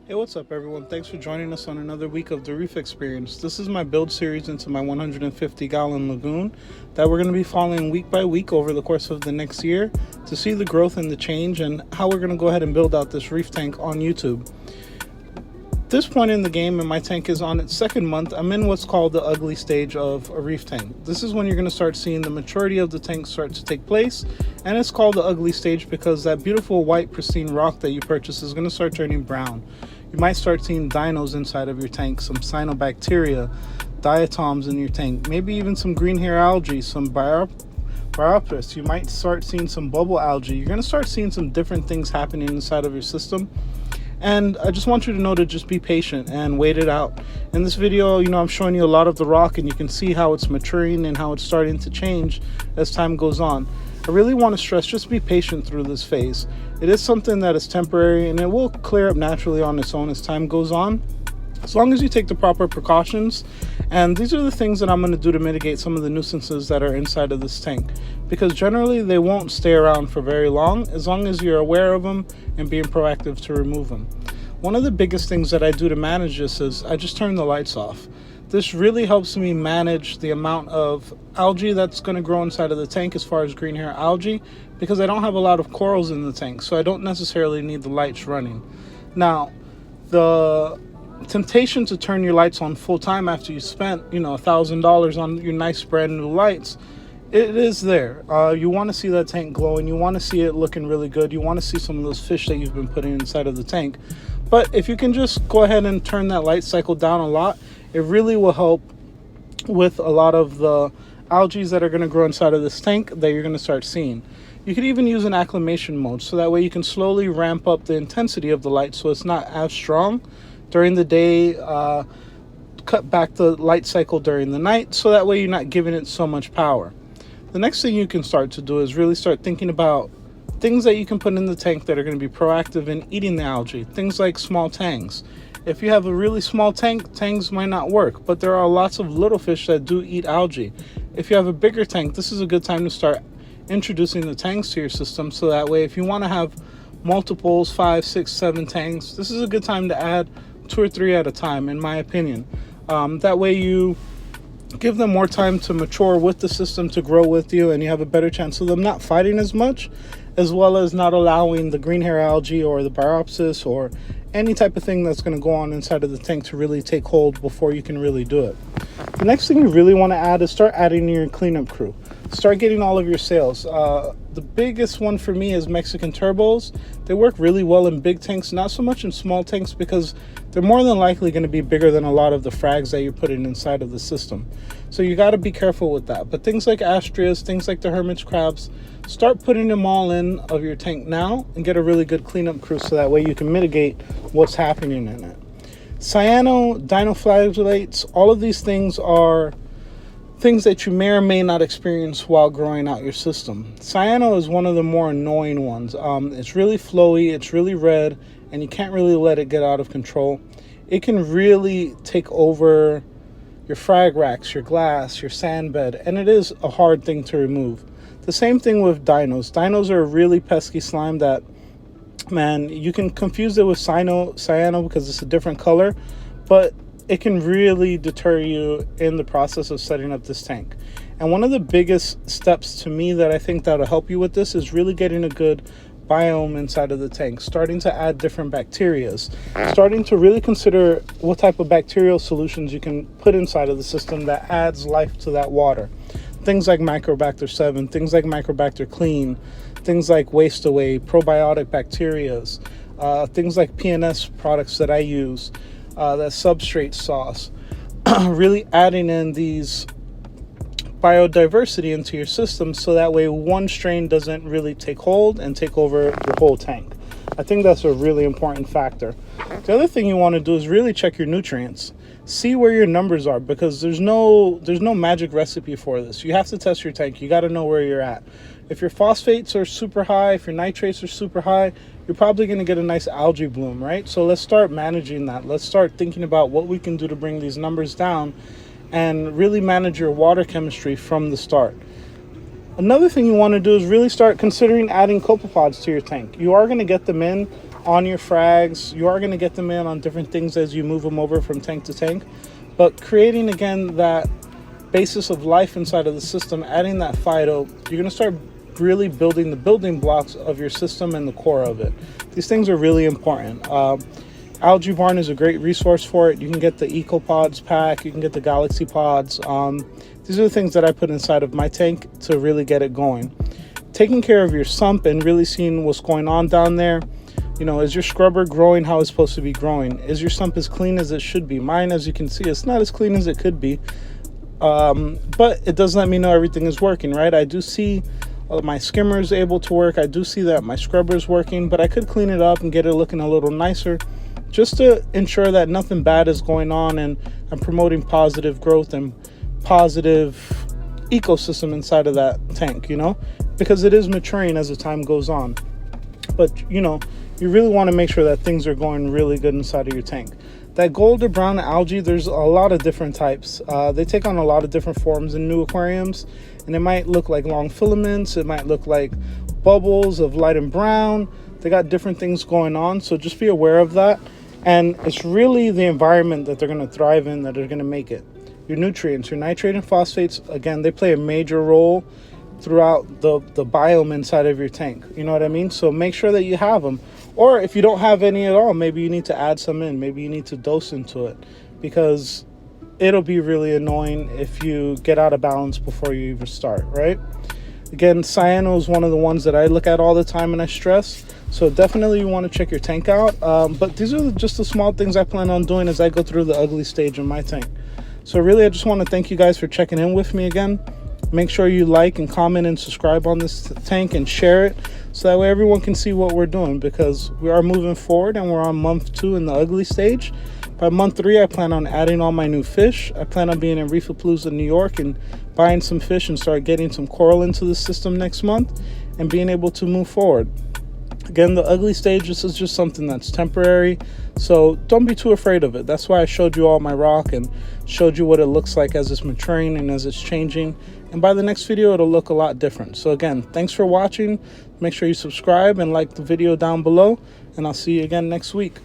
Hey, what's up everyone? Thanks for joining us on another week of the Reef Experience. This is my build series into my 150-gallon lagoon that we're going to be following week by week over the course of the next year to see the growth and the change and how we're going to go ahead and build out this reef tank on YouTube. This point in the game, and my tank is on its second month, I'm in what's called the ugly stage of a reef tank. This is when you're going to start seeing the maturity of the tank start to take place, and it's called the ugly stage because that beautiful white pristine rock that you purchase is going to start turning brown. You might start seeing dinos inside of your tank, some cyanobacteria, diatoms in your tank, maybe even some green hair algae, some biopteris. You might start seeing some bubble algae. You're going to start seeing some different things happening inside of your system. And I just want you to know to just be patient and wait it out. In this video, I'm showing you a lot of the rock, and you can see how it's maturing and how it's starting to change as time goes on. I really want to stress, just be patient through this phase. It is something that is temporary, and it will clear up naturally on its own as time goes on, as long as you take the proper precautions. And these are the things that I'm going to do to mitigate some of the nuisances that are inside of this tank, because generally they won't stay around for very long as you're aware of them and being proactive to remove them. One of the biggest things that I do to manage this is I just turn the lights off. This really helps me manage the amount of algae that's going to grow inside of the tank as far as green hair algae, because I don't have a lot of corals in the tank, so I don't necessarily need the lights running. Now, the temptation to turn your lights on full time after you spent $1,000 on your nice brand new lights, it is there. You want to see that tank glowing, you want to see it looking really good, you want to see some of those fish that you've been putting inside of the tank. But if you can just go ahead and turn that light cycle down a lot, it really will help with a lot of the algae that are going to grow inside of this tank that you're going to start seeing. You could even use an acclimation mode, so that way you can slowly ramp up the intensity of the light so it's not as strong during the day. Cut back the light cycle during the night, so that way you're not giving it so much power. The next thing you can start to do is really start thinking about things that you can put in the tank that are going to be proactive in eating the algae. Things like small tangs. If you have a really small tank, tangs might not work, but there are lots of little fish that do eat algae. If you have a bigger tank, this is a good time to start introducing the tangs to your system, so that way if you want to have multiples, 5, 6, 7 tangs, this is a good time to add 2 or 3 at a time, in my opinion. That way you give them more time to mature with the system, to grow with you, and you have a better chance of them not fighting as much, as well as not allowing the green hair algae or the biopsis or any type of thing that's going to go on inside of the tank to really take hold before you can really do it. The next thing you really want to add is start adding your cleanup crew. Start getting all of your sales. The biggest one for me is Mexican turbos. They work really well in big tanks, not so much in small tanks, because they're more than likely going to be bigger than a lot of the frags that you're putting inside of the system. So you got to be careful with that. But things like astrias, things like the hermit crabs, start putting them all in of your tank now and get a really good cleanup crew, so that way you can mitigate what's happening in it. Cyano, dinoflagellates, all of these things are things that you may or may not experience while growing out your system. Cyano is one of the more annoying ones. It's really flowy, it's really red, and you can't really let it get out of control. It can really take over your frag racks, your glass, your sand bed, and it is a hard thing to remove. The same thing with dinos. Dinos are a really pesky slime that, man, you can confuse it with cyano because it's a different color, but it can really deter you in the process of setting up this tank. And one of the biggest steps to me that I think that'll help you with this is really getting a good biome inside of the tank, starting to add different bacterias, starting to really consider what type of bacterial solutions you can put inside of the system that adds life to that water. Things like Microbacter 7, things like Microbacter Clean, things like Waste Away, probiotic bacterias, things like PNS products that I use, that substrate sauce, really adding in these biodiversity into your system, so that way one strain doesn't really take hold and take over your whole tank. I think that's a really important factor. The other thing you want to do is really check your nutrients. See where your numbers are, because there's no magic recipe for this. You have to test your tank. You got to know where you're at. If your phosphates are super high, if your nitrates are super high, you're probably going to get a nice algae bloom, right? So let's start managing that. Let's start thinking about what we can do to bring these numbers down and really manage your water chemistry from the start. Another thing you want to do is really start considering adding copepods to your tank. You are going to get them in on your frags. You are going to get them in on different things as you move them over from tank to tank. But creating, again, that basis of life inside of the system, adding that phyto, you're going to start really building the building blocks of your system and the core of it. These things are really important. Algae Barn is a great resource for it. You can get the EcoPods pack, you can get the Galaxy Pods. These are the things that I put inside of my tank to really get it going. Taking care of your sump and really seeing what's going on down there. You know, is your scrubber growing how it's supposed to be growing? Is your sump as clean as it should be? Mine, as you can see, it's not as clean as it could be. But it does let me know everything is working, right? I do see my skimmer is able to work. I do see that my scrubber is working, but I could clean it up and get it looking a little nicer just to ensure that nothing bad is going on, and I'm promoting positive growth and positive ecosystem inside of that tank, you know, because it is maturing as the time goes on. But, you know, you really want to make sure that things are going really good inside of your tank. That gold or brown algae, there's a lot of different types. They take on a lot of different forms in new aquariums, and it might look like long filaments. It might look like bubbles of light and brown. They got different things going on, so just be aware of that. And it's really the environment that they're going to thrive in that are going to make it. Your nutrients, your nitrate and phosphates, again, they play a major role throughout the biome inside of your tank. You know what I mean? So make sure that you have them. Or if you don't have any at all, maybe you need to add some in. Maybe you need to dose into it, because it'll be really annoying if you get out of balance before you even start, right? Again, cyano is one of the ones that I look at all the time and I stress. So definitely you want to check your tank out. But these are just the small things I plan on doing as I go through the ugly stage in my tank. So really, I just want to thank you guys for checking in with me again. Make sure you like and comment and subscribe on this tank and share it, so that way everyone can see what we're doing, because we are moving forward and we're on month 2 in the ugly stage. By month 3, I plan on adding all my new fish. I plan on being in Reef Palooza, New York, and buying some fish and start getting some coral into the system next month and being able to move forward. Again, the ugly stage, this is just something that's temporary, so don't be too afraid of it. That's why I showed you all my rock and showed you what it looks like as it's maturing and as it's changing. And by the next video, it'll look a lot different. So again, thanks for watching. Make sure you subscribe and like the video down below, and I'll see you again next week.